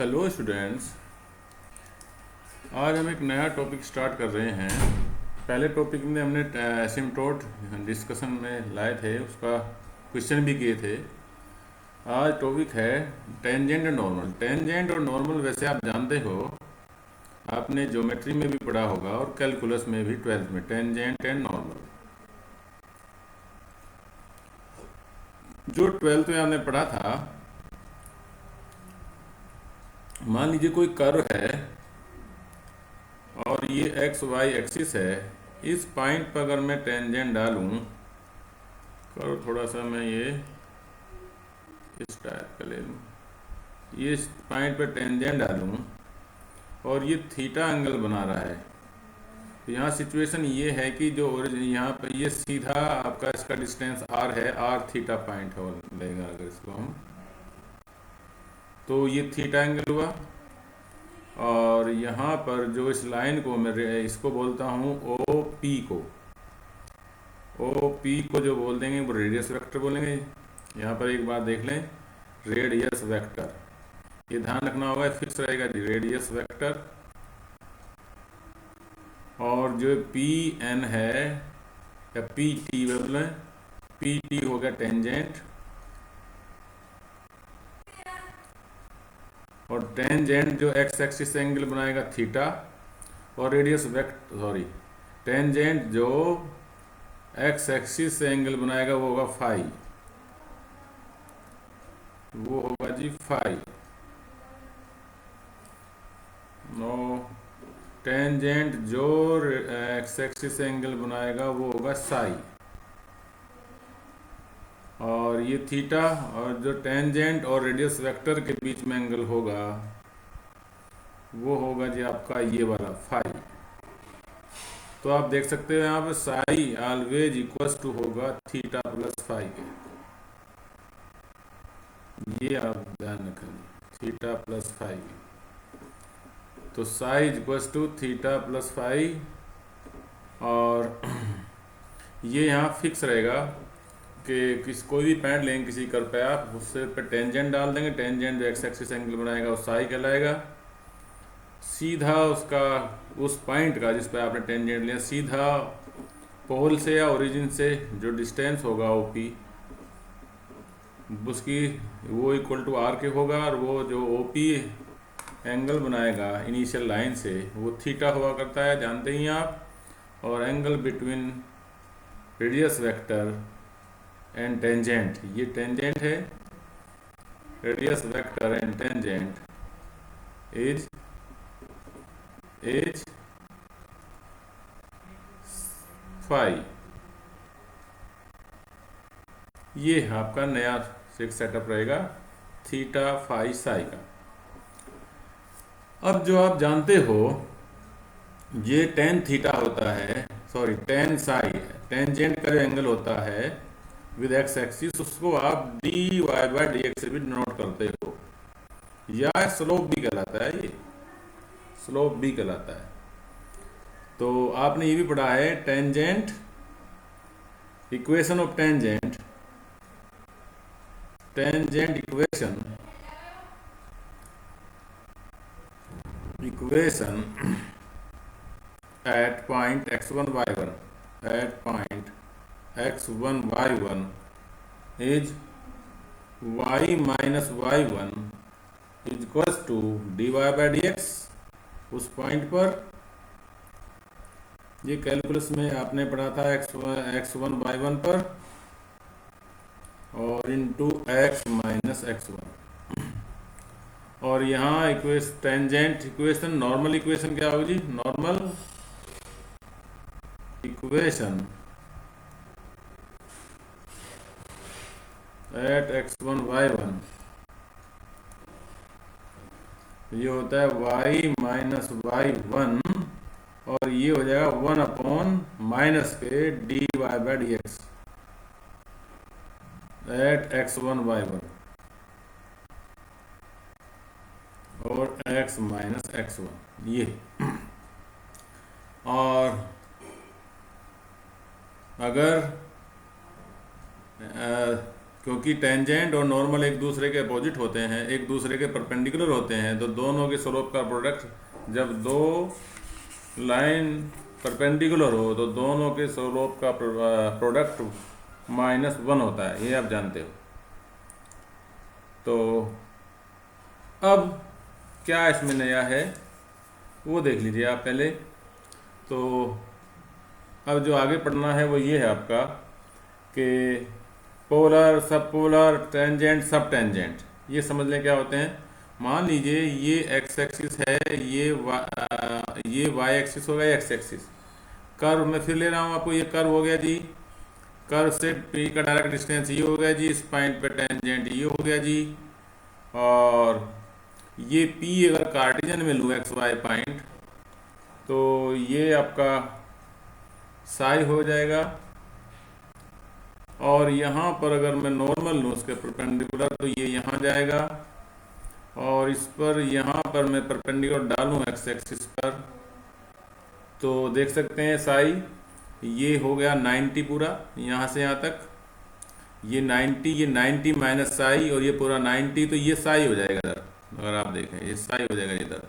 Hello students, आज हम एक नया टॉपिक स्टार्ट कर रहे हैं। पहले टॉपिक में हमने एसिम्प्टोट डिस्कशन में लाए थे, उसका क्वेश्चन भी किए थे। आज टॉपिक है टेंजेंट और नॉर्मल। टेंजेंट और नॉर्मल वैसे आप जानते हो, आपने ज्योमेट्री में भी पढ़ा होगा और कैलकुलस में भी, 12th में, टेंजेंट एंड नॉर्मल। जो 12th में आपने पढ़ा था, मान लीजिए कोई कर्व है और ये एक्स वाई एक्सिस है। इस पॉइंट पर अगर मैं टेंजेंट डालूं, करो थोड़ा सा मैं ये इस टाइप का ले लूँ, ये इस पॉइंट पर टेंजेंट डालूं और ये थीटा एंगल बना रहा है। तो यहाँ सिचुएशन ये है कि जो ओरिजिन यहाँ पर ये सीधा आपका इसका डिस्टेंस आर है, आर थीटा पॉइंट हो लेगा अगर इसको हम, तो ये थीटा एंगल हुआ। और यहाँ पर जो इस लाइन को मैं इसको बोलता हूँ ओ पी को, ओ पी को जो बोल देंगे वो रेडियस वेक्टर बोलेंगे। यहाँ पर एक बात देख लें, रेडियस वेक्टर, ये ध्यान रखना होगा, फिक्स रहेगा जी, रेडियस वेक्टर। और जो पी एन है या पी टी बोलें, पी टी हो गया टेंजेंट, और टेंजेंट जो एक्स एक्सिस एंगल बनाएगा थीटा, और रेडियस वेक्टर टेंजेंट जो एक्स एक्सिस एंगल बनाएगा वो होगा फाई, वो होगा जी फाई। नो, टेंजेंट जो एक्स एक्सिस एंगल बनाएगा वो होगा साई, और ये थीटा, और जो टेंजेंट और रेडियस वेक्टर के बीच में एंगल होगा वो होगा जी आपका ये वाला फाई। तो आप देख सकते हो यहाँ पे साई ऑलवेज इक्वल्स टू होगा थीटा प्लस फाई के, ये आप ध्यान रखेंगे, थीटा प्लस फाई के। तो psi equals to theta plus phi, और ये यहाँ फिक्स रहेगा कि कोई भी पॉइंट लेंगे किसी कर्व पे, आप उससे पे टेंजेंट डाल देंगे, टेंजेंट जो एक्स एक्सिस एंगल बनाएगा वो साई कहलाएगा। सीधा उसका उस पॉइंट का जिस पे आपने टेंजेंट लिया, सीधा पोल से या ओरिजिन से जो डिस्टेंस होगा ओपी, उसकी वो इक्वल टू आर के होगा, और वो जो ओपी एंगल बनाएगा इनिशियल लाइन से वो थीटा हुआ करता है, जानते ही आप। और angle between radius vector and tangent, ये टेंजेंट है, radius vector and tangent is phi. ये आपका नया सिक्स सेटअप रहेगा थीटा फाई साई का। अब जो आप जानते हो, ये टेन थीटा होता है, सॉरी टेन साई, टेंजेंट का जो एंगल होता है विद एक्स एक्सिस, उसको आप D Y by D X से भी डिनोट करते हो, या स्लोप भी कहलाता है, ये स्लोप भी कहलाता है। तो आपने ये भी पढ़ा है tangent, equation of tangent, tangent equation at point x1 y1, at point x1 y1 is y minus y1 is equals to dy by dx। उस पॉइंट पर ये कैलकुलस में आपने पढ़ा था x1 y1 पर, और इंटू x माइनस x1। और यहाँ टेंजेंट इक्वेशन, नॉर्मल इक्वेशन क्या होगी जी, normal equation eight x1 y1, ये होता है y माइनस y1, और ये हो जाएगा 1 अपॉन माइनस के D Y by D X at x1 y1 और x माइनस x1 ये। और अगर क्योंकि टेंजेंट और नॉर्मल एक दूसरे के अपोजिट होते हैं, एक दूसरे के परपेंडिकुलर होते हैं, तो दोनों के स्लोप का प्रोडक्ट, जब दो लाइन परपेंडिकुलर हो तो दोनों के स्लोप का प्रोडक्ट -1 होता है, ये आप जानते हो। तो अब क्या इसमें नया है वो देख लीजिए आप पहले। तो अब जो आगे पढ़ना है वो ये है आपका कि पोलर, सब पोलर, टेंजेंट, सब टेंजेंट, ये समझ लें क्या होते हैं। मान लीजिए ये एक्स एक्सिस है, ये वाई एक्सिस हो गया, एक्स एक्सिस। कर्व मैं फिर ले रहा हूँ आपको, ये कर्व हो गया जी, कर्व से पी का डायरेक्ट डिस्टेंस ये हो गया जी, इस पॉइंट पे टेंजेंट ये हो गया जी। और ये पी अगर कार्टेशियन में लूँ एक्स वाई पॉइंट, तो ये आपका साई हो जाएगा। और यहाँ पर अगर मैं नॉर्मल लूँ उसके परपेंडिकुलर, तो ये यहाँ जाएगा। और इस पर यहाँ पर मैं परपेंडिकुलर डालूँ एक्स एक्सिस पर, तो देख सकते हैं साई ये हो गया 90 पूरा, यहाँ से यहाँ तक ये 90, ये 90 माइनस साई, और ये पूरा 90, तो ये साई हो जाएगा इधर। अगर आप देखें ये साई हो जाएगा इधर,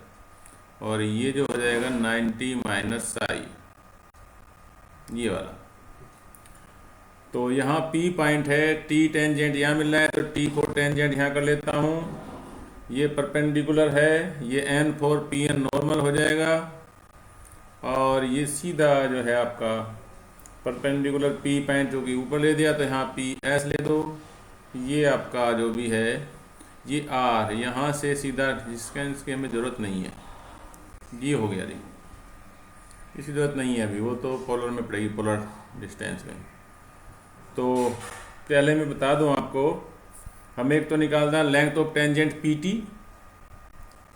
और ये जो हो जाएगा 90 माइनस साई, ये वाला। तो यहाँ P पॉइंट है, T टेंजेंट यहाँ मिल रहा है, तो T को टेंजेंट यहाँ कर लेता हूँ। ये परपेंडिकुलर है, ये N फोर PN नॉर्मल हो जाएगा। और ये सीधा जो है आपका परपेंडिकुलर P पॉइंट जो कि ऊपर ले दिया, तो यहाँ PS ले दो। ये आपका जो भी है ये R, यहाँ से सीधा डिस्टेंस की हमें ज़रूरत नहीं है, ये हो गया जी, इसकी ज़रूरत नहीं है अभी, वो तो पोलर में पड़ेगी, पोलर डिस्टेंस में। तो पहले मैं बता दूं आपको, हमें एक तो निकालना है लेंथ ऑफ टेंजेंट PT।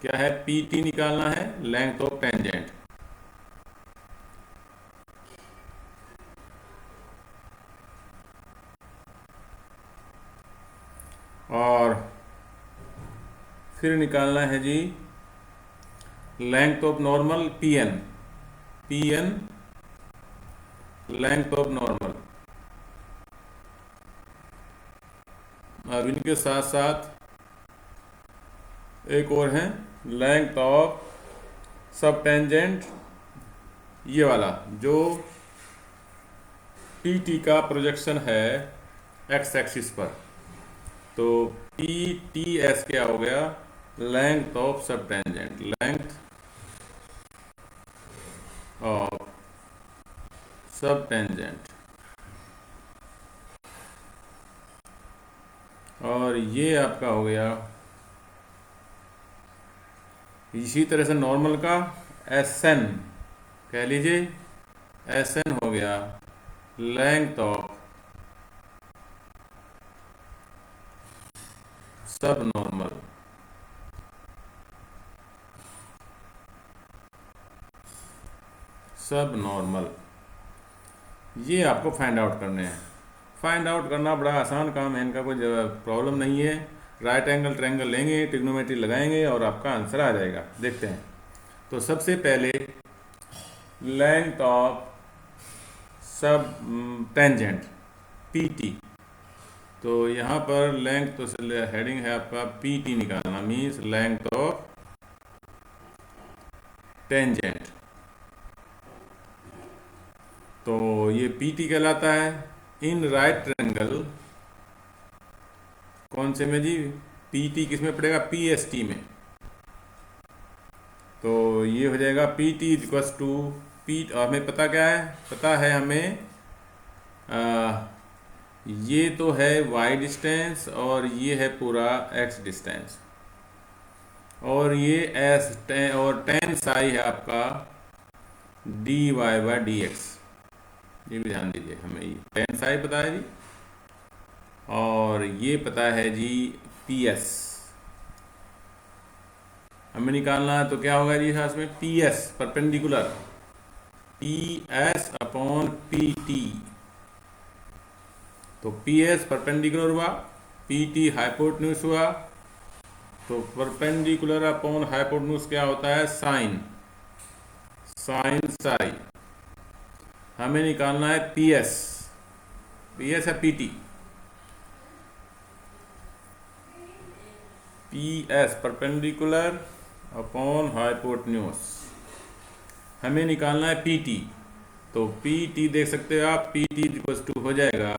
क्या है? PT निकालना है, लेंथ ऑफ टेंजेंट। और फिर निकालना है जी length of normal PN, length of normal. अब इनके साथ साथ एक और है लेंथ ऑफ सब टेंजेंट, ये वाला जो PT का प्रोजेक्शन है एक्स एक्सिस पर। तो PTS क्या हो गया? लेंथ ऑफ सब टेंजेंट, लेंथ ऑफ सब टेंजेंट। और ये आपका हो गया इसी तरह से नॉर्मल का SN कह लीजिए, SN हो गया लेंथ ऑफ सब नॉर्मल। सब नॉर्मल ये आपको फाइंड आउट करने हैं। फाइंड आउट करना बड़ा आसान काम है, इनका कोई प्रॉब्लम नहीं है। राइट एंगल ट्रायंगल लेंगे, ट्रिग्नोमेट्री लगाएंगे और आपका आंसर आ जाएगा। देखते हैं। तो सबसे पहले लेंथ ऑफ सब टेंजेंट PT। तो यहाँ पर लेंथ, तो हेडिंग है आपका PT निकालना, मीन्स लेंथ ऑफ टेंजेंट। तो ये PT कहलाता है। इन राइट ट्रायंगल कौन से में जी? PT किस में पड़ेगा? PST में। तो ये हो जाएगा PT इक्वल्स टू P। हमें पता क्या है? पता है हमें ये तो है Y डिस्टेंस और ये है पूरा X डिस्टेंस, और ये S और tan साई है आपका dy/dx। ये भी ध्यान दीजिए, हमें ये tan साई पता है जी, और ये पता है जी PS। हमें निकालना है, तो क्या होगा जी इसमें? PS perpendicular, PS upon PT। तो PS परपेंडिकुलर हुआ, PT हाइपोटेन्यूज हुआ। तो परपेंडिकुलर अपॉन हाइपोटेन्यूज क्या होता है? साइन साई। हमें निकालना है PS है PT। P S perpendicular upon hypotenuse, हमें निकालना है पी टी। तो पी टी देख सकते हो आप, पी टी इक्वल्स टू हो जाएगा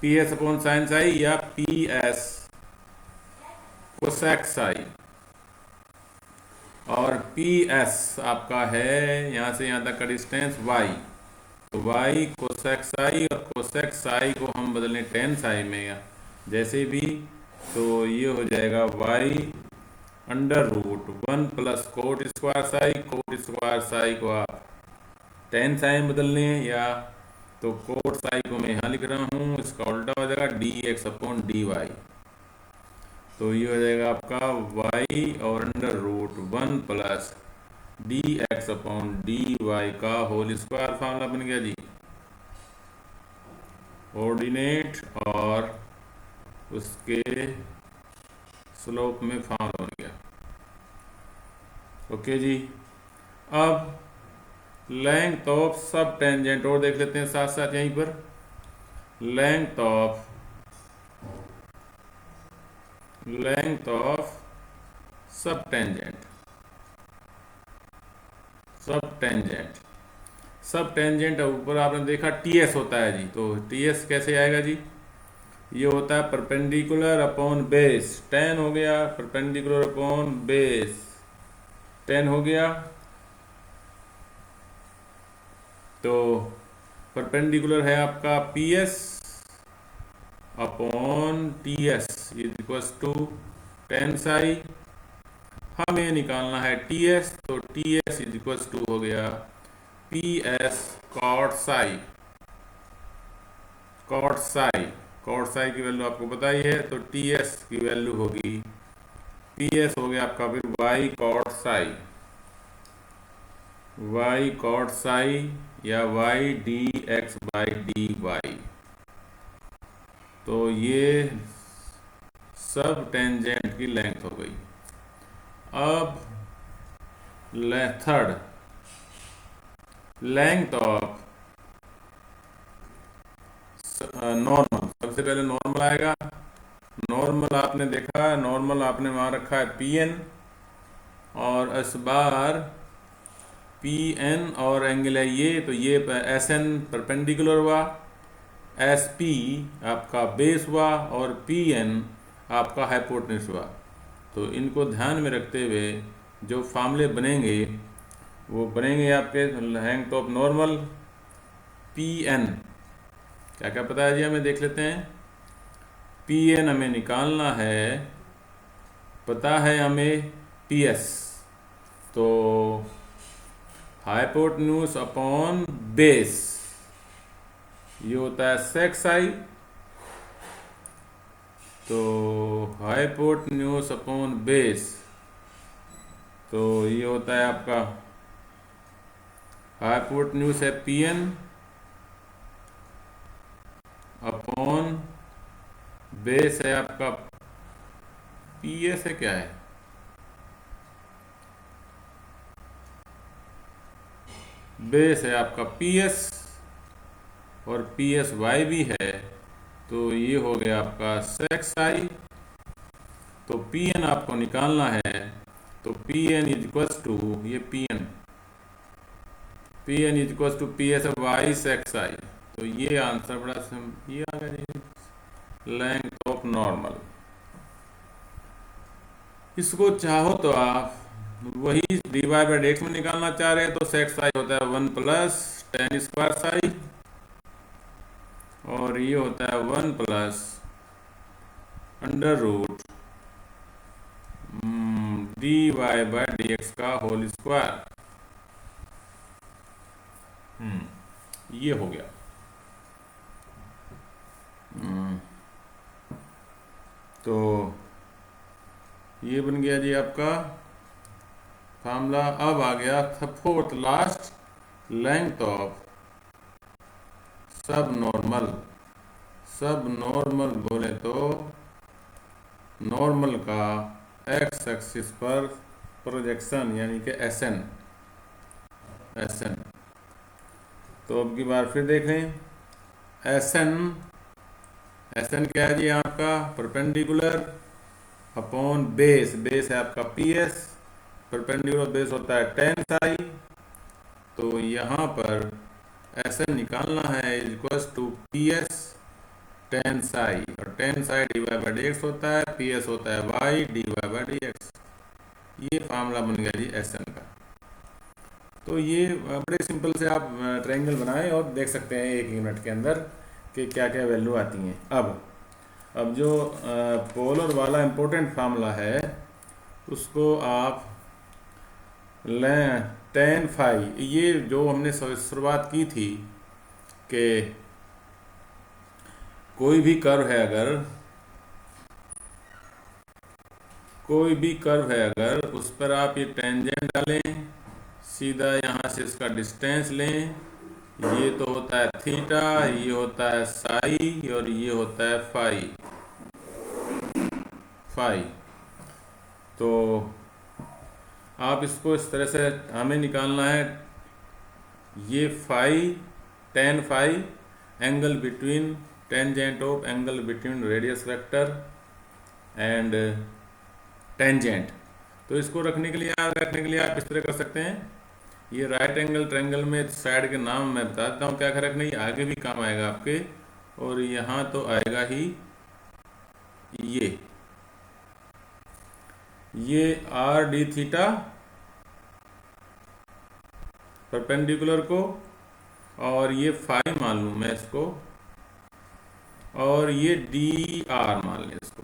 P S upon sine Sai या पी एस कोसेक साई, और पी एस आपका है यहाँ से यहाँ तक का डिस्टेंस वाई, तो वाई कोसेक साई, और कोसेक साई को हम बदलें टेन साई में या जैसे भी, तो ये हो जाएगा Y under root 1 plus cot square psi, cot square psi को आप टेन साई में बदल लें, या तो कोट साई को मैं यहाँ लिख रहा हूँ, इसका उल्टा हो जाएगा D X upon D Y. तो ये हो जाएगा आपका वाई और under root 1 plus D X upon D Y का होल स्क्वायर फार्मूला बन गया जी, ऑर्डिनेट और उसके स्लोप में फार्मूला बन गया। ओके जी, अब लेंथ ऑफ सब टेंजेंट और देख लेते हैं साथ साथ यहीं पर। लेंथ ऑफ सब टेंजेंट ऊपर आपने देखा टीएस होता है जी, तो टीएस कैसे आएगा जी, ये होता है परपेंडिकुलर अपॉन बेस, टेन हो गया, परपेंडिकुलर अपॉन बेस 10 हो गया, तो परपेंडिकुलर है आपका P S upon T S is equals to 10 psi, हमें निकालना है टी एस, तो T S is equals to हो गया P S cot psi, cot psi की वैल्यू आपको पता ही है, तो टी एस की वैल्यू होगी पी एस हो गया आपका फिर वाई कॉट साई या Y D X by D Y. तो ये सब टेंजेंट की लेंथ हो गई। अब थर्ड, लेंथ ऑफ नॉर्मल, सबसे पहले नॉर्मल आएगा। नॉर्मल आपने देखा, नॉर्मल आपने वहाँ रखा है पी एन, और इस बार पी एन और एंगल है ये, तो ये एस एन परपेंडिकुलर हुआ, एस पी आपका बेस हुआ, और पी एन आपका हाइपोटेन्यूज हुआ। तो इनको ध्यान में रखते हुए जो फार्मूले बनेंगे वो बनेंगे आपके length of normal P N, क्या क्या पता है जी हमें, देख लेते हैं। पी एन हमें निकालना है, पता है हमें पी एस, तो हाइपोटेन्यूज अपॉन बेस, ये होता है सेक साई, तो हाइपोटेन्यूज अपॉन बेस, तो ये होता है आपका हाइपोटेन्यूज है पी एन अपॉन बेस है आपका पी एस है, क्या है बेस है आपका पी एस, और पी एस वाई भी है, तो ये हो गया आपका सेक साई। तो पी एन आपको निकालना है, तो P N is equals to, ये P N is equals to P S Y sec psi, तो ये आंसर बड़ा ये आ गया जी, लेंथ ऑफ नॉर्मल। इसको चाहो तो आप वही डी वाई बाई एक्स में निकालना चाह रहे हैं, तो सेक साई होता है 1 प्लस टेन स्क्वायर साई, और ये होता है 1 plus under root D Y by D X का होल स्क्वायर। ये हो गया। तो ये बन गया जी आपका फार्मूला। अब आ गया था फोर्थ लास्ट, लेंथ ऑफ सब नॉर्मल बोले तो नॉर्मल का एक्स एक्सिस पर प्रोजेक्शन यानी कि एस एन। तो अब की बार फिर देखें एस एन क्या है जी आपका परपेंडिकुलर अपॉन बेस, बेस है आपका पी एस, परपेंडिकुलर बेस होता है टेन साई। तो यहाँ पर ऐसे निकालना है equals to P S tan psi, और tan psi D Y by D X होता है, पी एस होता है Y D Y by D X. ये फार्मूला बन गया जी एस एन का। तो ये बड़े सिंपल से आप ट्रायंगल बनाएं और देख सकते हैं 1 मिनट के अंदर कि क्या क्या वैल्यू आती हैं। अब जो पोलर वाला इम्पोर्टेंट फार्मूला है उसको आप लें टेन फाई। ये जो हमने शुरुआत की थी कि कोई भी कर्व है अगर, कोई भी कर्व है अगर उस पर आप ये टेंजेंट डालें, सीधा यहाँ से इसका डिस्टेंस लें, ये तो होता है थीटा, ये होता है साई और ये होता है फाई। तो आप इसको इस तरह से हमें निकालना है, ये phi tan phi angle between tangent of angle between radius vector and tangent. तो इसको रखने के लिए आप इस तरह कर सकते हैं, ये राइट एंगल ट्रायंगल में साइड के नाम मैं बता देता हूँ क्या क्या रखना, ये आगे भी काम आएगा आपके, और यहाँ तो आएगा ही ये आर डी थीटा परपेंडिकुलर को, और ये फाई मान लूँ मैं इसको, और ये डी आर मान लें इसको,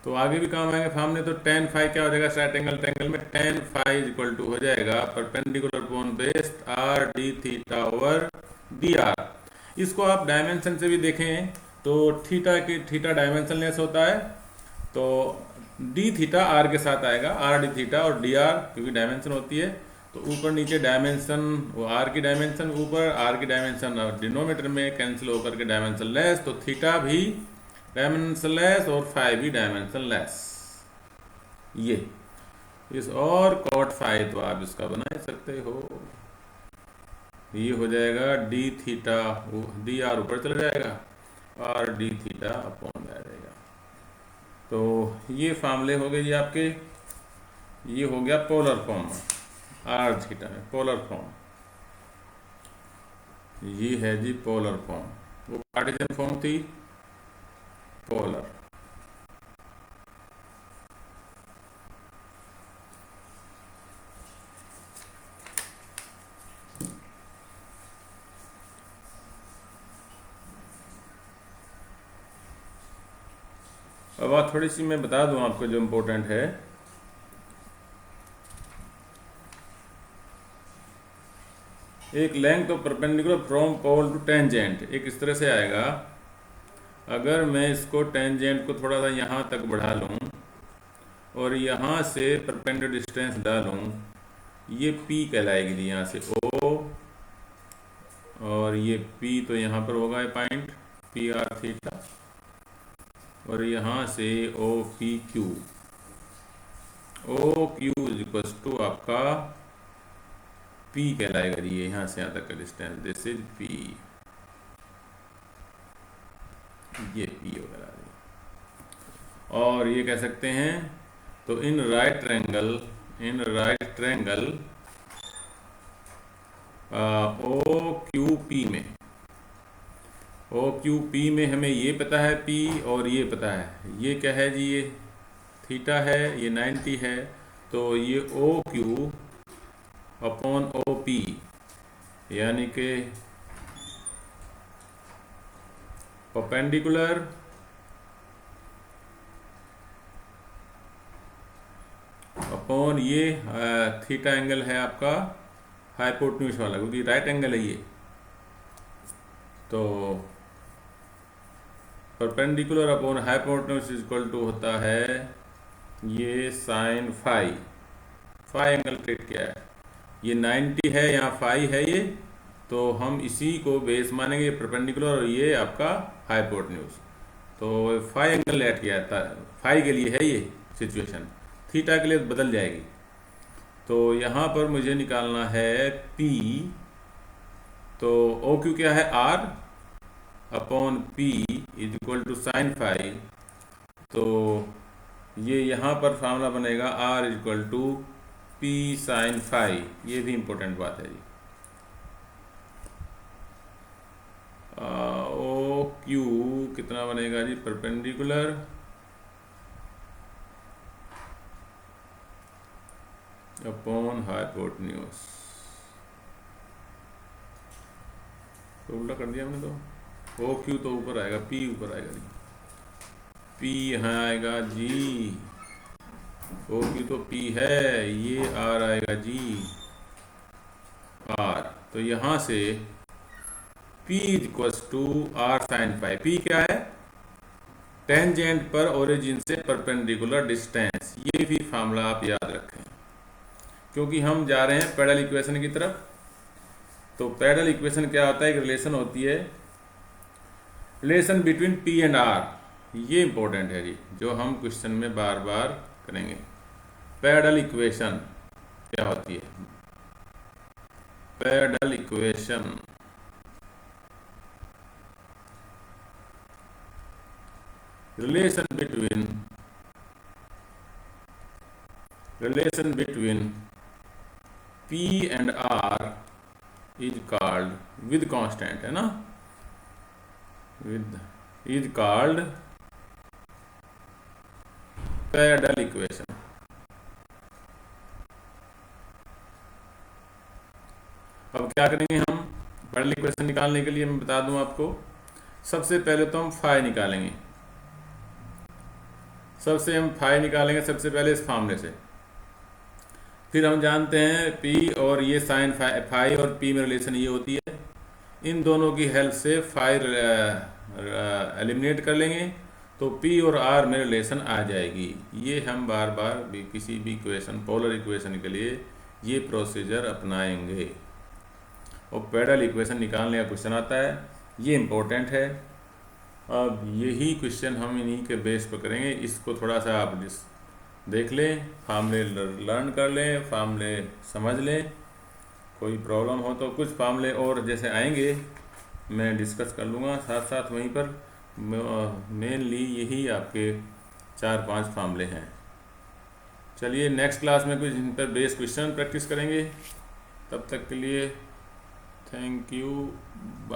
तो आगे भी काम आएगा सामने। तो टेन फाई क्या हो जाएगा, राइट एंगल ट्रायंगल में टेन फाई इक्वल टू हो जाएगा perpendicular upon base R D theta over D R. इसको आप डायमेंशन से भी देखें तो थीटा डायमेंशन लेस होता है, तो डी थीटा आर के साथ आएगा, आर डी थीटा और डी आर क्योंकि डायमेंशन होती है, तो ऊपर नीचे डायमेंशन, वो आर की डायमेंशन ऊपर, आर की डायमेंशन डिनोमीटर में कैंसिल होकर के डायमेंशन लेस, तो थीटा भी डायमेंशन लेस और फाई भी डायमेंशन लेस। ये इस और कॉट फाई तो आप इसका बना सकते हो, ये हो जाएगा डी थीटा, डी आर ऊपर चला जाएगा और डी थीटा अपॉन आ जाएगा। तो ये फार्मूले हो गए जी आपके, ये हो गया पोलर फॉर्म आर थीटा में, पोलर फॉर्म ये है जी पोलर फॉर्म, वो कार्टेशियन फॉर्म थी पोलर। अब बात थोड़ी सी मैं बता दूं आपको जो इम्पोर्टेंट है, एक length of perpendicular from pole to tangent एक इस तरह से आएगा। अगर मैं इसको टेंजेंट को थोड़ा सा यहाँ तक बढ़ा लूँ और यहाँ से परपेंडिकुलर डिस्टेंस डालूँ, ये P कहलाएगी जी, यहाँ से O और ये P, तो यहाँ पर होगा ये पॉइंट पी आर थीटा, और यहाँ से O P Q, O Q is equal to आपका P कहलाएगा जी, ये यहाँ से यहाँ तक का डिस्टेंस, दिस इज P, ये P वगैरह। और ये कह सकते हैं तो in right triangle O Q P में, ओ क्यू पी में हमें ये पता है P और ये पता है, ये क्या है जी, ये थीटा है, ये 90 है, तो ये O Q upon O P, यानी कि परपेंडिकुलर अपॉन ये थीटा एंगल है आपका हाइपोटेन्यूज वाला, क्योंकि राइट एंगल है ये, तो perpendicular upon hypotenuse equal to होता है ये sine phi. Phi angle treat क्या है, ये 90 है, यहाँ फाई है ये, तो हम इसी को बेस मानेंगे, परपेंडिकुलर और ये आपका हाइपोटेन्यूज, तो फाई एंगल ऐड किया था, फाई के लिए है ये सिचुएशन, थीटा के लिए बदल जाएगी। तो यहाँ पर मुझे निकालना है P, तो ओ क्यू क्या है R upon P is equal to sine phi, तो ये यहाँ पर फार्मूला बनेगा R equal to P sine phi. ये भी इम्पोर्टेंट बात है जी। ओ क्यू कितना बनेगा जी, परपेंडिकुलर अपॉन हाइपोटेन्यूज। तो उल्टा कर दिया हमने, तो ओ क्यू तो ऊपर आएगा, पी ऊपर आएगा जी, पी यहाँ आएगा जी, ओ क्यू तो पी है, ये आर आएगा जी, आर। तो यहाँ से P equals to R sine phi. P क्या है, टेंजेंट पर ओरिजिन से परपेंडिकुलर डिस्टेंस। ये भी फार्मूला आप याद रखें, क्योंकि हम जा रहे हैं पैरेलल इक्वेशन की तरफ। तो पैरेलल इक्वेशन क्या होता है, एक रिलेशन होती है, relation between P and R। ये इंपॉर्टेंट है जी, जो हम क्वेश्चन में बार बार करेंगे। पैरेलल इक्वेशन क्या होती है, parallel equation relation between P and R is called, with constant है ना, with is called parallel equation. अब क्या करेंगे हम पैरेलल इक्वेशन निकालने के लिए, मैं बता दूं आपको। सबसे पहले तो हम फाई निकालेंगे, हम फाई निकालेंगे सबसे पहले इस फार्मूले से। फिर हम जानते हैं P और ये साइन फाई और P में रिलेशन ये होती है, इन दोनों की हेल्प से फाई एलिमिनेट कर लेंगे, तो P और R में रिलेशन आ जाएगी। ये हम बार बार भी किसी भी इक्वेशन, पोलर इक्वेशन के लिए ये प्रोसीजर अपनाएंगे। और पैरेलल इक्वेशन निकालने का क्वेश्चन आता है, ये इम्पोर्टेंट है। अब यही क्वेश्चन हम इन्हीं के बेस पर करेंगे। इसको थोड़ा सा आप देख लें, फार्मूले लर्न कर लें, फार्मूले समझ लें। कोई प्रॉब्लम हो तो कुछ फार्मूले और जैसे आएंगे मैं डिस्कस कर लूँगा साथ साथ वहीं पर। मेनली यही आपके 4-5 फार्मूले हैं। चलिए नेक्स्ट क्लास में कुछ इन पर बेस क्वेश्चन प्रैक्टिस करेंगे। तब तक के लिए थैंक यू, बाय।